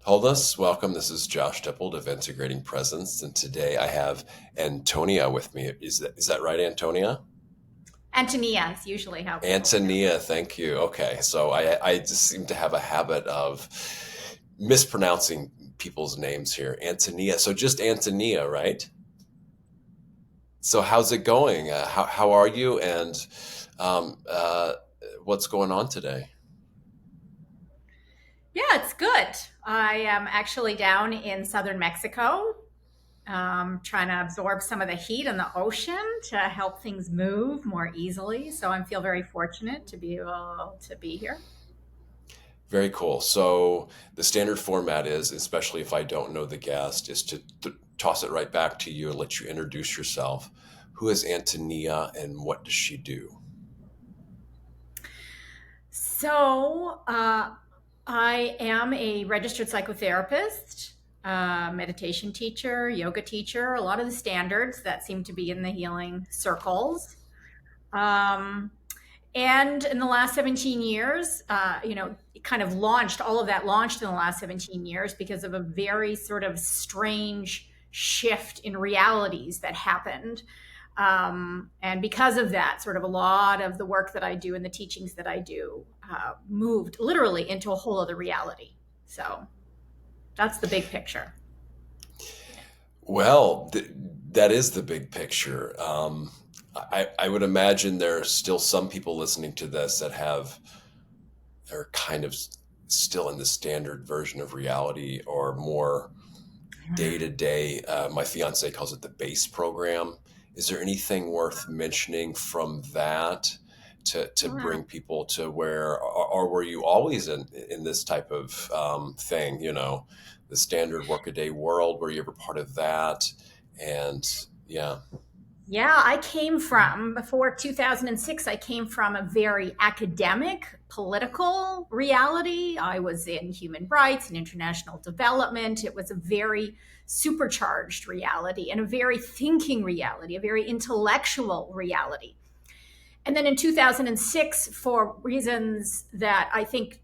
Wholeness, welcome. This is Josh Dippold of Integrating Presence, and today I have Antonia with me. Is that right, Antonia? Antonia is usually how people pronounce Antonia, thank you. Okay, so I just seem to have a habit of mispronouncing people's names here. Antonia, so just Antonia, right? So how's it going? How are you, and um, uh, what's going on today? it. Yeah, it's good. I am actually down in southern Mexico, trying to absorb some of the heat in the ocean to help things move more easily. So I feel very fortunate to be able to be here. Very cool. So the standard format is, especially if I don't know the guest, is to toss it right back to you and let you introduce yourself. Who is Antonia and what does she do? So I am a registered psychotherapist, meditation teacher, yoga teacher, a lot of the standards that seem to be in the healing circles. Um, And in the last 17 years, it kind of launched, all of that launched in the last 17 years because of a very sort of strange shift in realities that happened. And because of that, sort of a lot of the work that I do and the teachings that I do moved literally into a whole other reality. So that's the big picture. Well, that is the big picture. I would imagine there are still some people listening to this that are kind of still in the standard version of reality or more day to day. My fiance calls it the base program. Is there anything worth mentioning from that to bring people to where, or were you always in this type of thing? The standard workaday world. Were you ever part of that? And yeah, Yeah, I came from, before 2006, I came from a very academic, political reality. I was in human rights and international development. It was a very supercharged reality and a very thinking reality, a very intellectual reality. And then in 2006, for reasons that I think,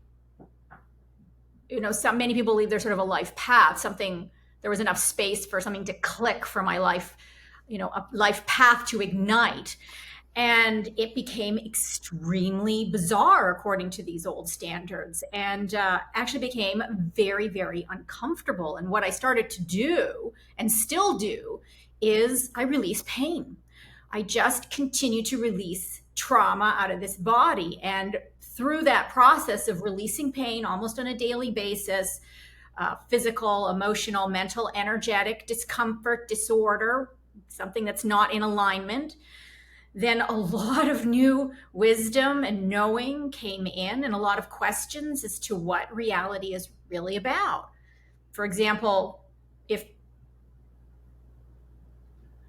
many people believe there's sort of a life path, there was enough space for something to click for my life, a life path to ignite. And it became extremely bizarre according to these old standards, and actually became very, very uncomfortable. And what I started to do and still do is I release pain. I just continue to release trauma out of this body. And through that process of releasing pain almost on a daily basis, physical, emotional, mental, energetic discomfort, disorder, something that's not in alignment, then a lot of new wisdom and knowing came in, and a lot of questions as to what reality is really about. For example, if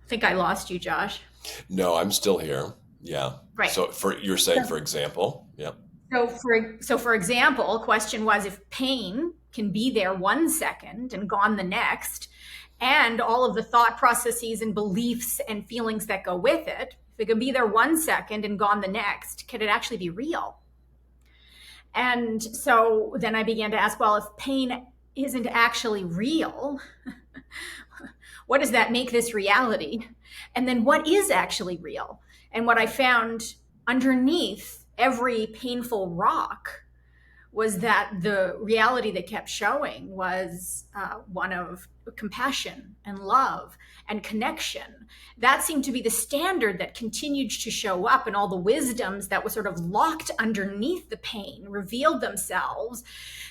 I think I lost you, Josh. no, I'm still here. Yeah. Right. So you're saying, for example, yeah. So for example, a question was, if pain can be there 1 second and gone the next, and all of the thought processes and beliefs and feelings that go with it, if it can be there 1 second and gone the next, can it actually be real? And so then I began to ask, well, if pain isn't actually real, what does that make this reality? And then what is actually real? And what I found underneath every painful rock was that the reality that kept showing was one of compassion and love and connection. That seemed to be the standard that continued to show up, and all the wisdoms that were sort of locked underneath the pain revealed themselves,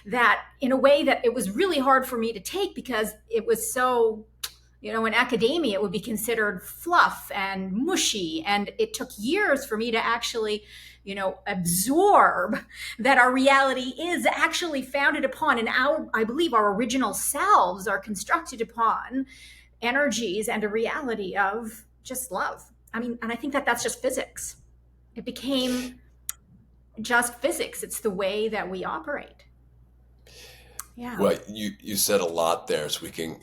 that in a way that it was really hard for me to take, because it was so, in academia, it would be considered fluff and mushy. And it took years for me to actually, absorb that our reality is actually founded upon, and I believe our original selves are constructed upon energies and a reality of just love. I mean, and I think that that's just physics. It became just physics. It's the way that we operate. Yeah. Well, you said a lot there, so we can.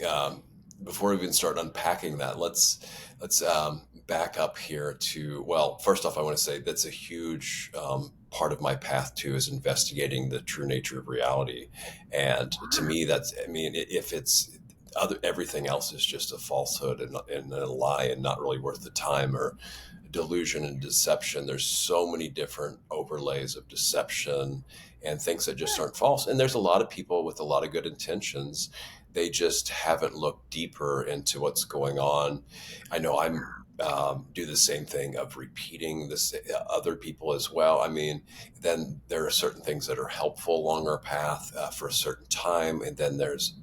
before we even start unpacking that, let's back up here to, well, first off, I want to say that's a huge part of my path too, is investigating the true nature of reality. And to me, that's, I mean, if it's other, everything else is just a falsehood and a lie and not really worth the time, or delusion and deception. There's so many different overlays of deception and things that just aren't false. And there's a lot of people with a lot of good intentions. They just haven't looked deeper into what's going on. I know I'm do the same thing of repeating this other people as well. I mean, then there are certain things that are helpful along our path for a certain time, and then there's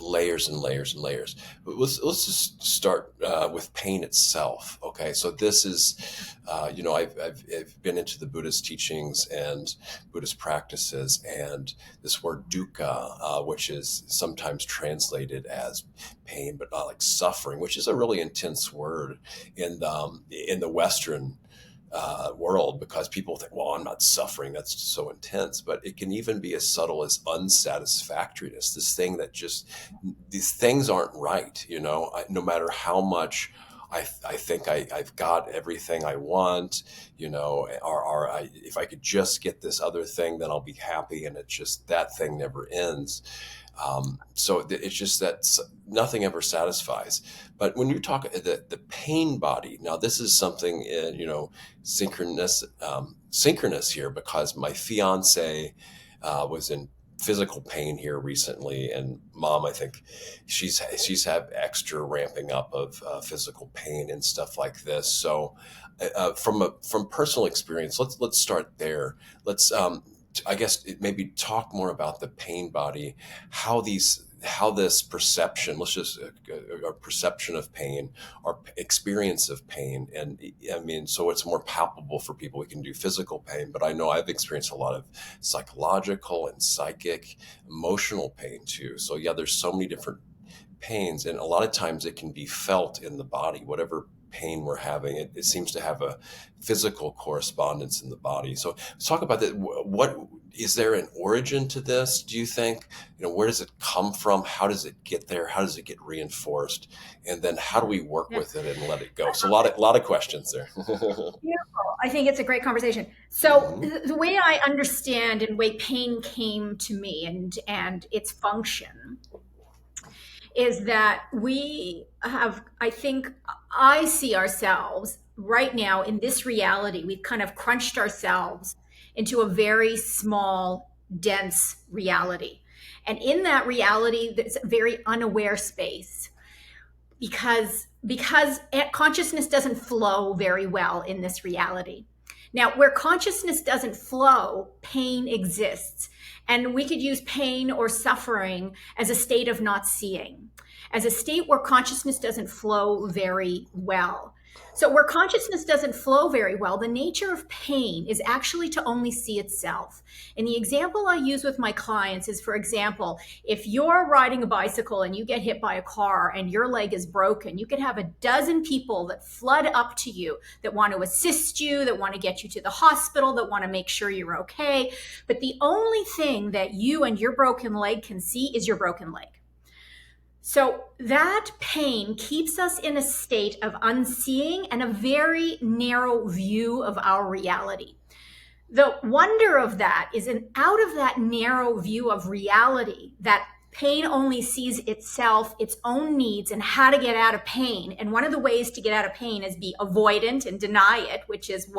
layers and layers and layers. But let's just start with pain itself. Okay, so this is, I've been into the Buddhist teachings and Buddhist practices, and this word dukkha, which is sometimes translated as pain, but not like suffering, which is a really intense word in the Western world, because people think, well, I'm not suffering. That's just so intense. But it can even be as subtle as unsatisfactoriness. This thing that just, these things aren't right. No matter how much I think I've got everything I want, if I could just get this other thing, then I'll be happy. And it's just, that thing never ends. So it's just that nothing ever satisfies. But when you talk the pain body, now this is something, synchronous here, because my fiance was in physical pain here recently, and mom, I think she's had extra ramping up of physical pain and stuff like this. So from personal experience, let's start there. Let's I guess maybe talk more about the pain body, how this perception, let's just our perception of pain, our experience of pain, and I mean, so it's more palpable for people. We can do physical pain, but I know I've experienced a lot of psychological and psychic, emotional pain too. So yeah, there's so many different pains, and a lot of times it can be felt in the body. Whatever pain we're having, it seems to have a physical correspondence in the body. So let's talk about that. What is there an origin to this, do you think? Where does it come from? How does it get there? How does it get reinforced? And then how do we work Yeah. with it and let it go? So a lot of questions there. Beautiful. I think it's a great conversation. So Hmm. the way I understand and way pain came to me and its function is that we have, I think I see ourselves right now in this reality. We've kind of crunched ourselves into a very small, dense reality. And in that reality, there's a very unaware space because consciousness doesn't flow very well in this reality. Now, where consciousness doesn't flow, pain exists. And we could use pain or suffering as a state of not seeing, as a state where consciousness doesn't flow very well. So, where consciousness doesn't flow very well, the nature of pain is actually to only see itself. And the example I use with my clients is, for example, if you're riding a bicycle and you get hit by a car and your leg is broken, you could have a dozen people that flood up to you that want to assist you, that want to get you to the hospital, that want to make sure you're okay. But the only thing that you and your broken leg can see is your broken leg. So that pain keeps us in a state of unseeing and a very narrow view of our reality. The wonder of that is, out of that narrow view of reality, that pain only sees itself, its own needs, and how to get out of pain. And one of the ways to get out of pain is be avoidant and deny it, which is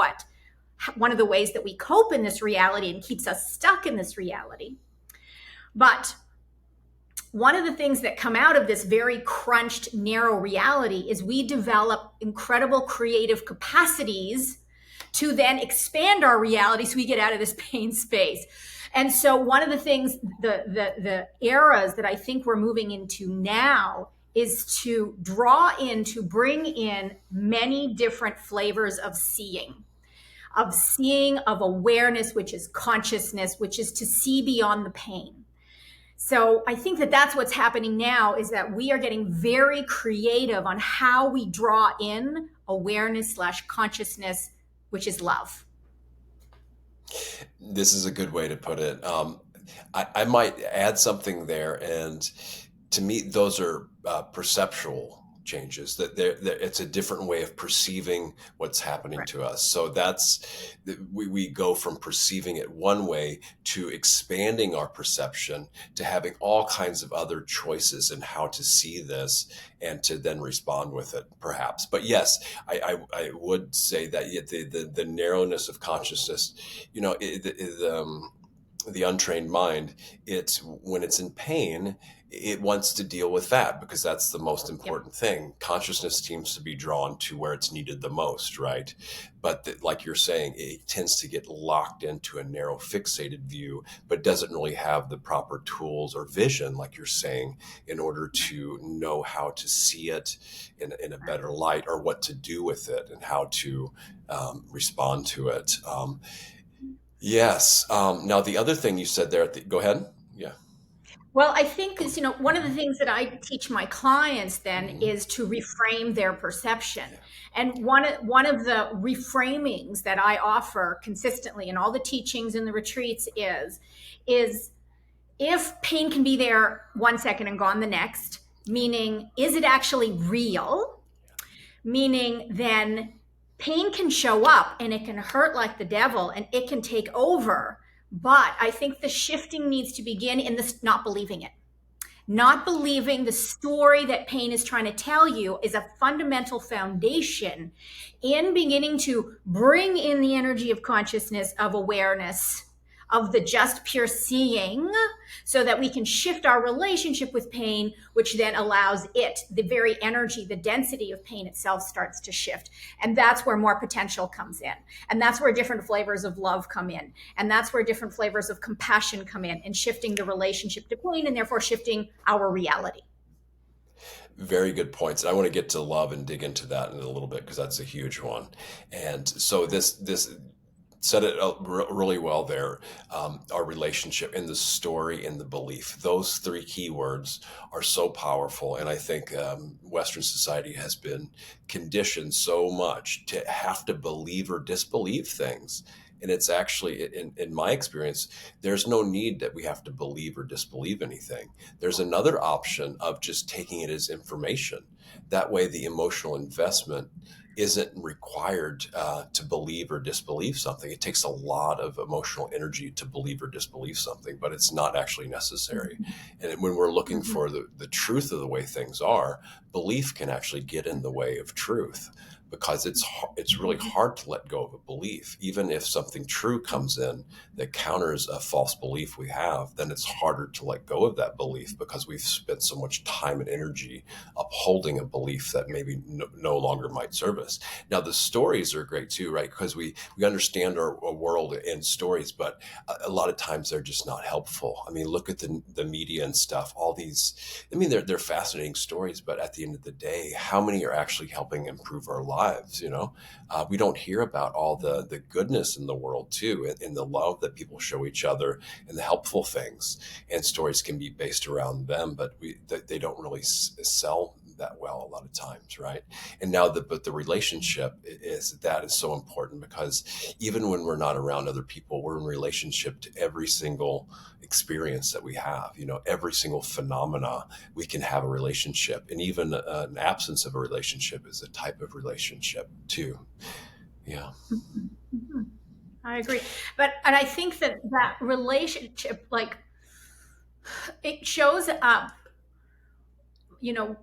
one of the ways that we cope in this reality and keeps us stuck in this reality. But one of the things that come out of this very crunched, narrow reality is we develop incredible creative capacities to then expand our reality so we get out of this pain space. And so one of the things, the eras that I think we're moving into now is to bring in many different flavors of seeing, of awareness, which is consciousness, which is to see beyond the pain. So I think that that's what's happening now, is that we are getting very creative on how we draw in awareness/consciousness, which is love. This is a good way to put it. I might add something there, and to me, those are perceptual changes. It's a different way of perceiving what's happening Right. to us. So we go from perceiving it one way to expanding our perception to having all kinds of other choices in how to see this and to then respond with it, perhaps. But yes, I would say that the narrowness of consciousness, the untrained mind, it's when it's in pain, it wants to deal with that because that's the most Yep. important thing. Consciousness seems to be drawn to where it's needed the most, right? But like you're saying, it tends to get locked into a narrow, fixated view, but doesn't really have the proper tools or vision, like you're saying, in order to know how to see it in a better light or what to do with it and how to respond to it. Yes. Now, the other thing you said there go ahead. Yeah. Well, I think is, one of the things that I teach my clients then Hmm. is to reframe their perception. Yeah. And one of the reframings that I offer consistently in all the teachings and the retreats is if pain can be there 1 second and gone the next, meaning is it actually real? Meaning then pain can show up and it can hurt like the devil and it can take over. But I think the shifting needs to begin in this not believing it. Not believing the story that pain is trying to tell you is a fundamental foundation in beginning to bring in the energy of consciousness, of awareness, of the just pure seeing, so that we can shift our relationship with pain, which then allows it, the very energy, the density of pain itself starts to shift. And that's where more potential comes in. And that's where different flavors of love come in. And that's where different flavors of compassion come in, and shifting the relationship to pain and therefore shifting our reality. Very good points. I want to get to love and dig into that in a little bit because that's a huge one. And so this said it really well there. Our relationship in the story, in the belief, those three key words are so powerful. And I think Western society has been conditioned so much to have to believe or disbelieve things. And it's actually, in my experience, there's no need that we have to believe or disbelieve anything. There's another option of just taking it as information. That way, the emotional investment isn't required to believe or disbelieve something. It takes a lot of emotional energy to believe or disbelieve something, but it's not actually necessary. And when we're looking Mhm. for the truth of the way things are, belief can actually get in the way of truth because it's really hard to let go of a belief. Even if something true comes in that counters a false belief we have, then it's harder to let go of that belief because we've spent so much time and energy upholding a belief that maybe no longer might serve us. Now, the stories are great too, right? Because we understand our world in stories, but a lot of times they're just not helpful. I mean, look at the media and stuff. All these, I mean, they're fascinating stories, but at the end of the day, how many are actually helping improve our lives? We don't hear about all the goodness in the world too, and the love that people show each other, and the helpful things. And stories can be based around them, but they don't really sell that well a lot of times, right? And now but the relationship is so important because even when we're not around other people, we're in relationship to every single experience that we have. Every single phenomena, we can have a relationship, and even an absence of a relationship is a type of relationship too. Yeah. Mhm. Mhm. I agree. And I think that relationship, like, it shows up,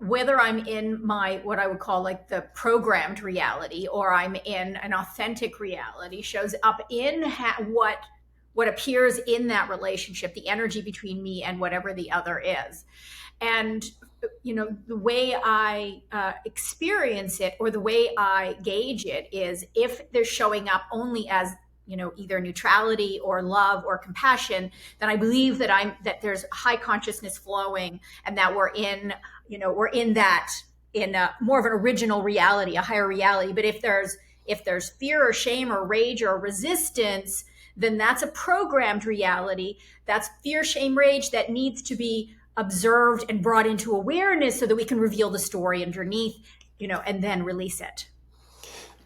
whether I'm in my, what I would call like the programmed reality, or I'm in an authentic reality, shows up in what appears in that relationship, the energy between me and whatever the other is. And the way I experience it, or the way I gauge it, is if they're showing up only as either neutrality or love or compassion, then I believe that there's high consciousness flowing, and that we're in that, in more of an original reality, a higher reality. But if there's fear or shame or rage or resistance, then that's a programmed reality. That's fear, shame, rage that needs to be observed and brought into awareness so that we can reveal the story underneath, and then release it.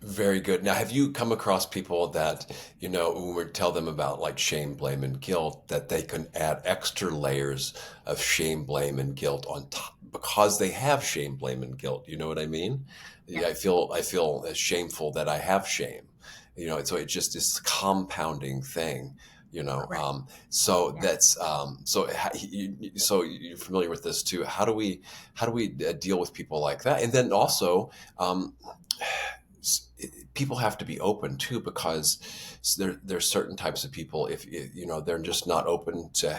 Very good. Now, have you come across people that, when we tell them about like shame, blame, and guilt, that they can add extra layers of shame, blame, and guilt on top because they have shame, blame, and guilt? You know what I mean? Yeah, Yes. I feel shameful that I have shame. And so it's just this compounding thing. Correct. So Yeah. that's so you're familiar with this too. How do we deal with people like that? And then also, people have to be open too, because there's certain types of people, if they're just not open to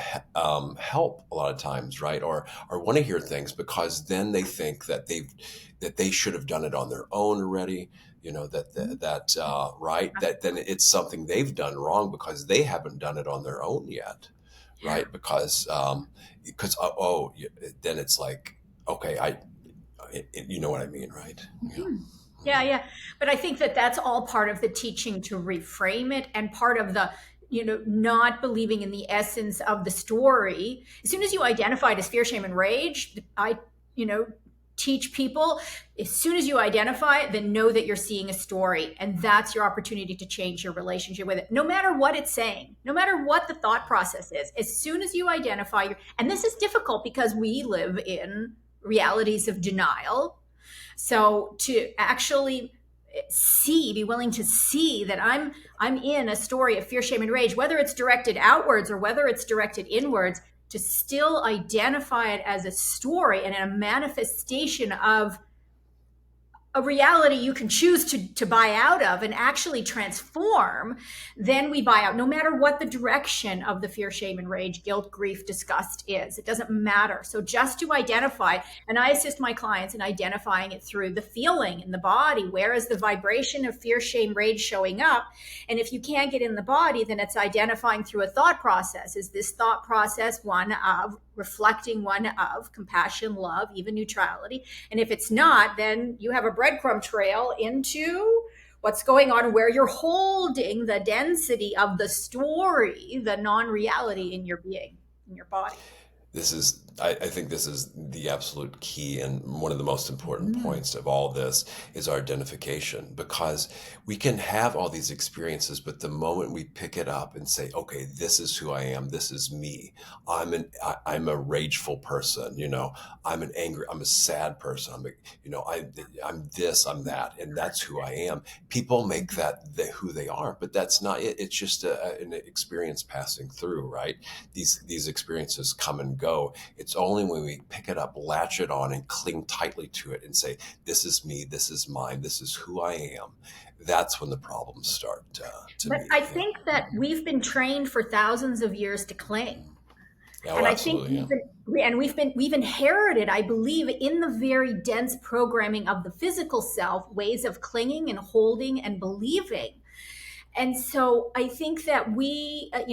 help a lot of times, right? Or want to hear things, because then they think that they should have done it on their own already. Mhm. Right, that then it's something they've done wrong because they haven't done it on their own yet, Yeah. right? Then it's like, okay, you know what I mean, right? Yeah. Mhm. Yeah, yeah. But I think that that's all part of the teaching to reframe it, and part of the, not believing in the essence of the story. As soon as you identify it as fear, shame, and rage, I, you know, teach people, as soon as you identify it, then know that you're seeing a story. And that's your opportunity to change your relationship with it. No matter what it's saying, no matter what the thought process is, as soon as you identify and this is difficult because we live in realities of denial. So to actually be willing to see that I'm in a story of fear, shame, and rage, whether it's directed outwards or whether it's directed inwards, to still identify it as a story and a manifestation of a reality you can choose to buy out of and actually transform. Then we buy out, no matter what the direction of the fear, shame, and rage, guilt, grief, disgust is. It doesn't matter. So just to identify, and I assist my clients in identifying it through the feeling in the body. Where is the vibration of fear, shame, rage showing up? And if you can't get in the body, then it's identifying through a thought process. Is this thought process one of reflecting, one of compassion, love, even neutrality? And if it's not, then you have a breadcrumb trail into what's going on, where you're holding the density of the story, the non-reality in your being, in your body. I think this is the absolute key, and one of the most important Mm. points of all this is our identification, because we can have all these experiences, but the moment we pick it up and say, okay, this is who I am, this is me. I'm a rageful person, I'm a sad person, I'm this, I'm that, and that's who I am. People make that who they are, but that's not it. It's just an experience passing through, right? These experiences come and go. It's only when we pick it up, latch it on, and cling tightly to it and say, this is me, this is mine, this is who I am. That's when the problems start to But I me. Yeah. think that we've been trained for thousands of years to cling. Oh, And I think absolutely. Yeah. we've inherited, I believe, in the very dense programming of the physical self, ways of clinging and holding and believing. And so I think that we at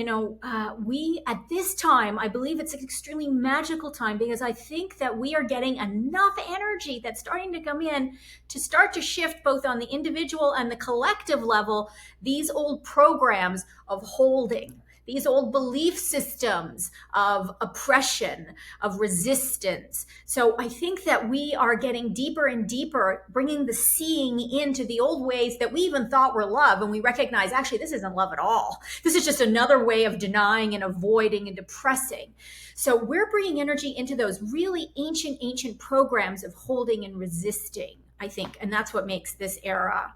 this time, I believe it's an extremely magical time, because I think that we are getting enough energy that's starting to come in to start to shift, both on the individual and the collective level, these old programs of holding, these old belief systems of oppression, of resistance. So I think that we are getting deeper and deeper, bringing the seeing into the old ways that we even thought were love. And we recognize, actually, this isn't love at all. This is just another way of denying and avoiding and depressing. So we're bringing energy into those really ancient, ancient programs of holding and resisting, I think. And that's what makes this era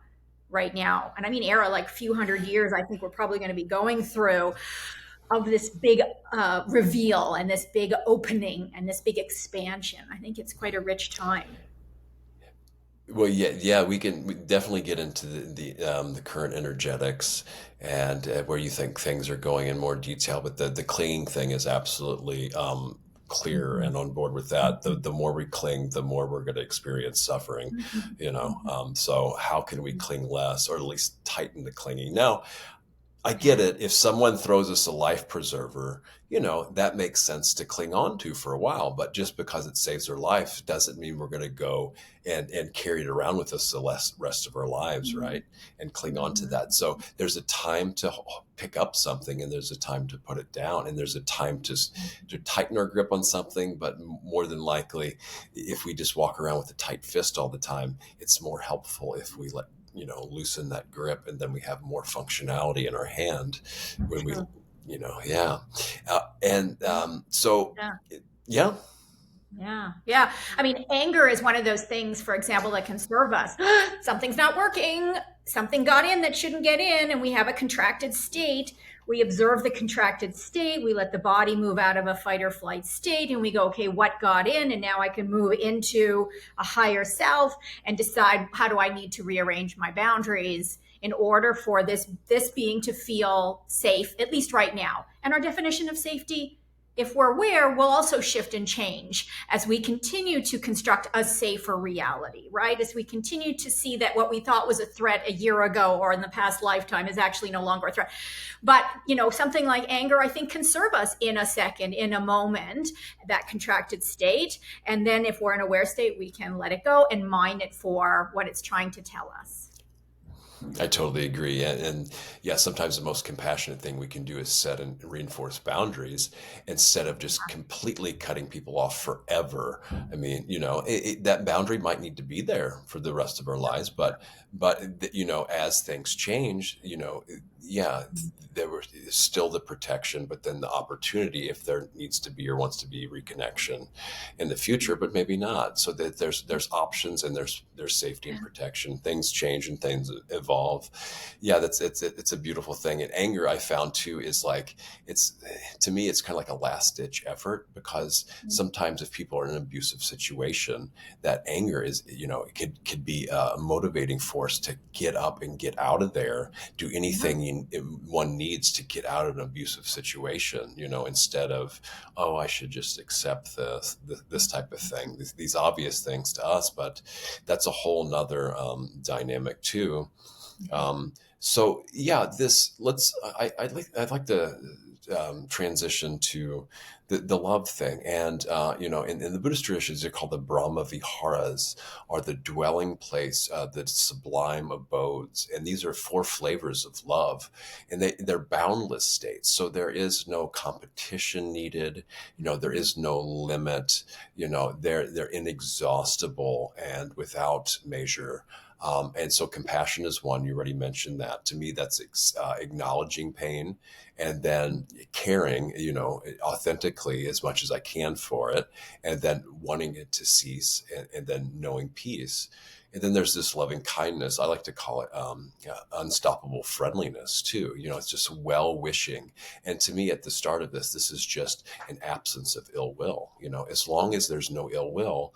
right now, and I mean era, like few hundred years, I think we're probably going to be going through, of this big reveal and this big opening and this big expansion. I think it's quite a rich time. Well, yeah, yeah, we definitely get into the current energetics, and where you think things are going in more detail. But the clinging thing is absolutely clear Mhm. and on board with that. The more we cling, the more we're going to experience suffering. Mhm. So how can we cling less, or at least tighten the clinging? Now, I get Yeah. it. If someone throws us a life preserver, that makes sense to cling on to for a while. But just because it saves their life doesn't mean we're going to go and carry it around with us the rest of our lives, Mhm. right? And cling on to Mhm. that. So there's a time to pick up something, and there's a time to put it down, and there's a time to tighten our grip on something. But more than likely, if we just walk around with a tight fist all the time, it's more helpful if we loosen that grip, and then we have more functionality in our hand when we, True. yeah. And so, Yeah. yeah. Yeah. Yeah. I mean, anger is one of those things, for example, that can serve us. Something's not working. Something got in that shouldn't get in, and we have a contracted state. We observe the contracted state. We let the body move out of a fight or flight state, and we go, okay, what got in? And now I can move into a higher self and decide, how do I need to rearrange my boundaries in order for this being to feel safe, at least right now. And our definition of safety, if we're aware, will also shift and change as we continue to construct a safer reality, right? As we continue to see that what we thought was a threat a year ago or in the past lifetime is actually no longer a threat. But, something like anger, I think, can serve us in a second, in a moment, that contracted state. And then if we're in aware state, we can let it go and mine it for what it's trying to tell us. I totally agree. And yeah, sometimes the most compassionate thing we can do is set and reinforce boundaries instead of just completely cutting people off forever. I mean, that boundary might need to be there for the rest of our lives, but as things change, yeah, there was still the protection, but then the opportunity if there needs to be or wants to be reconnection in the future, but maybe not. So that there's options, and there's safety and protection. Things change and things evolve. Yeah, it's a beautiful thing. And anger, I found too, is like, it's to me it's kind of like a last ditch effort, because sometimes if people are in an abusive situation, that anger is it could be a motivating force to get up and get out of there, do anything one needs to get out of an abusive situation, instead of, oh, I should just accept this type of thing, these obvious things to us, but that's a whole nother dynamic too. So yeah, I'd like to transition to the love thing. And in the Buddhist traditions, they're called the Brahma Viharas, or the dwelling place, the sublime abodes. And these are four flavors of love, and they're boundless states. So there is no competition needed. There is no limit. They're inexhaustible and without measure. And so compassion is one. You already mentioned that. To me, that's acknowledging pain, and then caring, authentically as much as I can for it, and then wanting it to cease, and then knowing peace. And then there's this loving kindness. I like to call it unstoppable friendliness too. It's just well wishing. And to me, at the start of this is just an absence of ill will. As long as there's no ill will,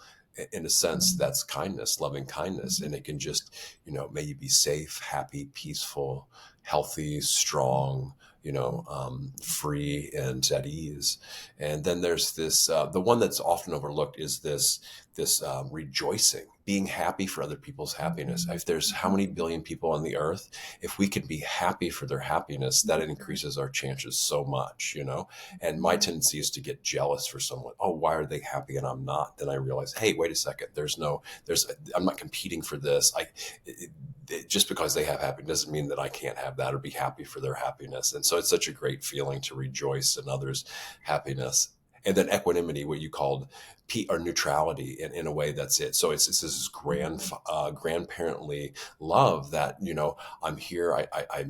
in a sense, that's kindness, loving kindness. And it can just, may you be safe, happy, peaceful, healthy, strong, free and at ease. And then there's this, the one that's often overlooked is this rejoicing, being happy for other people's happiness. If there's how many billion people on the earth, if we can be happy for their happiness, that increases our chances so much, And my tendency is to get jealous for someone. Oh, why are they happy and I'm not? Then I realize, hey, wait a second. I'm not competing for this. Just because they have happiness doesn't mean that I can't have that or be happy for their happiness. And so it's such a great feeling to rejoice in others' happiness. And then equanimity, what you called or neutrality, in a way, that's it. So it's this grandparently love that, I'm here, I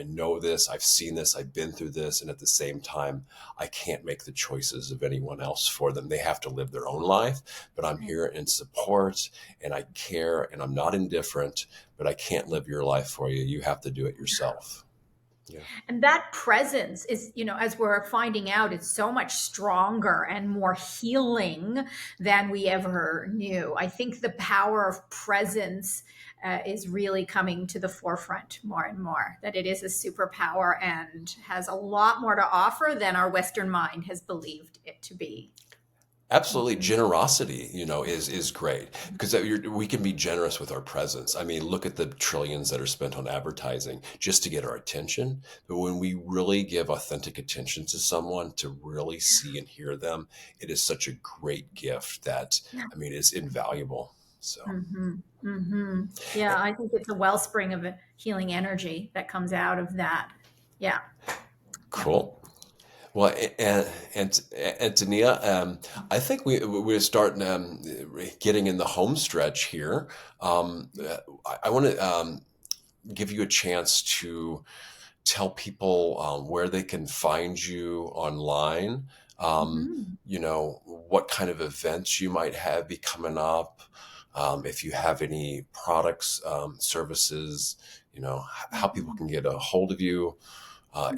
know this, I've seen this, I've been through this, and at the same time, I can't make the choices of anyone else for them. They have to live their own life, but I'm here in support, and I care, and I'm not indifferent, but I can't live your life for you. You have to do it yourself. Yeah. And that presence is, as we're finding out, it's so much stronger and more healing than we ever knew. I think the power of presence is really coming to the forefront more and more, that it is a superpower and has a lot more to offer than our Western mind has believed it to be. Absolutely. Generosity, is great, because we can be generous with our presence. I mean, look at the trillions that are spent on advertising just to get our attention. But when we really give authentic attention to someone, to really see and hear them, it is such a great gift that, I mean, it's invaluable. So, Mm-hmm. Mm-hmm. Yeah, I think it's a wellspring of a healing energy that comes out of that. Yeah. Yeah. cool. Well, and Antonia, I think we're starting getting in the home stretch here. I want to. give you a chance to tell people where they can find you online. Mhm. What kind of events you might have be coming up. If you have any products, services, how people Mhm. can get a hold of you.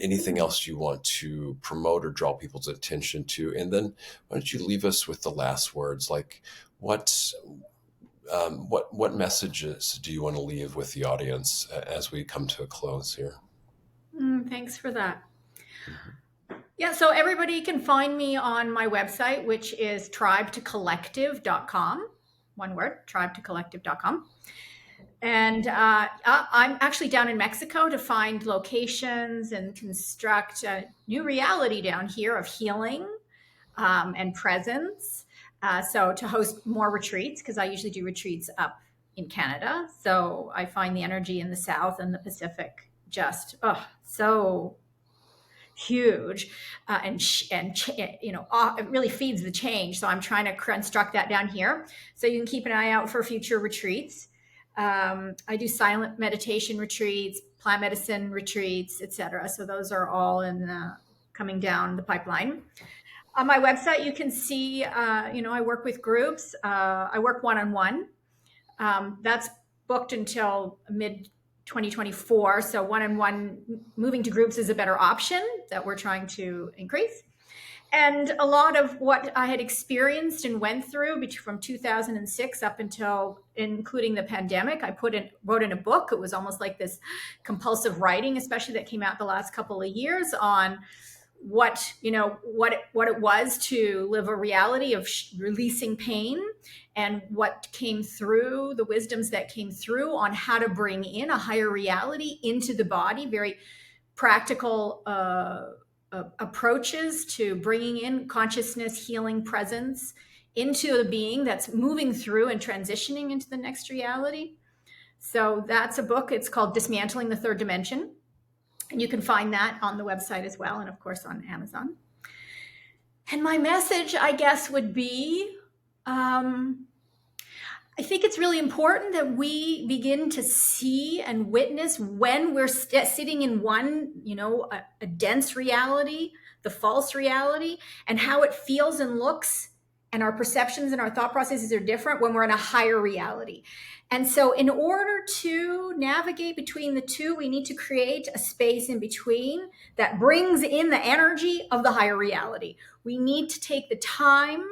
Anything Mhm. else you want to promote or draw people's attention to, and then why don't you leave us with the last words? Like, what what messages do you want to leave with the audience as we come to a close here? Thanks for that. Mhm. Yeah, so everybody can find me on my website, which is tribetocollective.com. One word, tribetocollective.com. And I'm actually down in Mexico to find locations and construct a new reality down here of healing and presence. So to host more retreats, because I usually do retreats up in Canada. So I find the energy in the South and the Pacific just, so huge, it really feeds the change. So I'm trying to construct that down here. So you can keep an eye out for future retreats. I do silent meditation retreats, plant medicine retreats, etc. So those are all coming down the pipeline. On my website, you can see, I work with groups. I work one on one. That's booked until mid 2024. So one on one, moving to groups is a better option that we're trying to increase. And a lot of what I had experienced and went through from 2006 up until including the pandemic, I wrote in a book. It was almost like this compulsive writing, especially that came out the last couple of years on what it was to live a reality of releasing pain, and what came through, the wisdoms that came through on how to bring in a higher reality into the body, very practical approaches to bringing in consciousness, healing, presence into the being that's moving through and transitioning into the next reality. So that's a book. It's called Dismantling the Third Dimension. And you can find that on the website as well, and of course on Amazon. And my message, I guess, would be I think it's really important that we begin to see and witness when we're sitting in one, a dense reality, the false reality, and how it feels and looks, and our perceptions and our thought processes are different when we're in a higher reality. And so, in order to navigate between the two, we need to create a space in between that brings in the energy of the higher reality. We need to take the time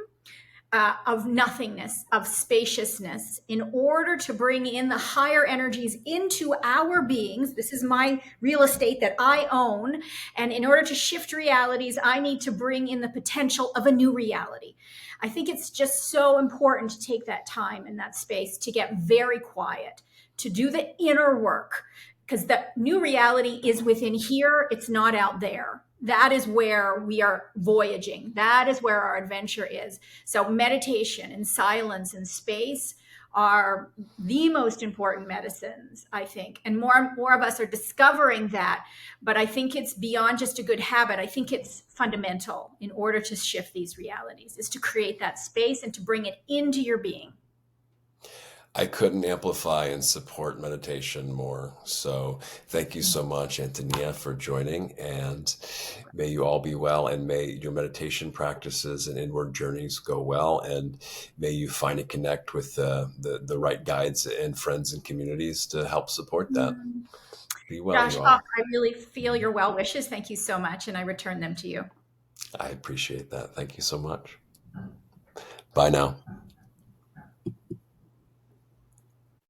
of nothingness, of spaciousness, in order to bring in the higher energies into our beings. This is my real estate that I own. And in order to shift realities, I need to bring in the potential of a new reality. I think it's just so important to take that time and that space to get very quiet, to do the inner work, because the new reality is within here, it's not out there. That is where we are voyaging. That is where our adventure is. So meditation and silence and space are the most important medicines, I think. And more of us are discovering that. But I think it's beyond just a good habit. I think it's fundamental in order to shift these realities, is to create that space and to bring it into your being. I couldn't amplify and support meditation more. So thank you so much, Antonia, for joining. And may you all be well, and may your meditation practices and inward journeys go well. And may you find and connect with the right guides and friends and communities to help support that. Mm. Be well, Josh, you I all. really feel your well wishes. Thank you so much. And I return them to you. I appreciate that. Thank you so much. Bye now.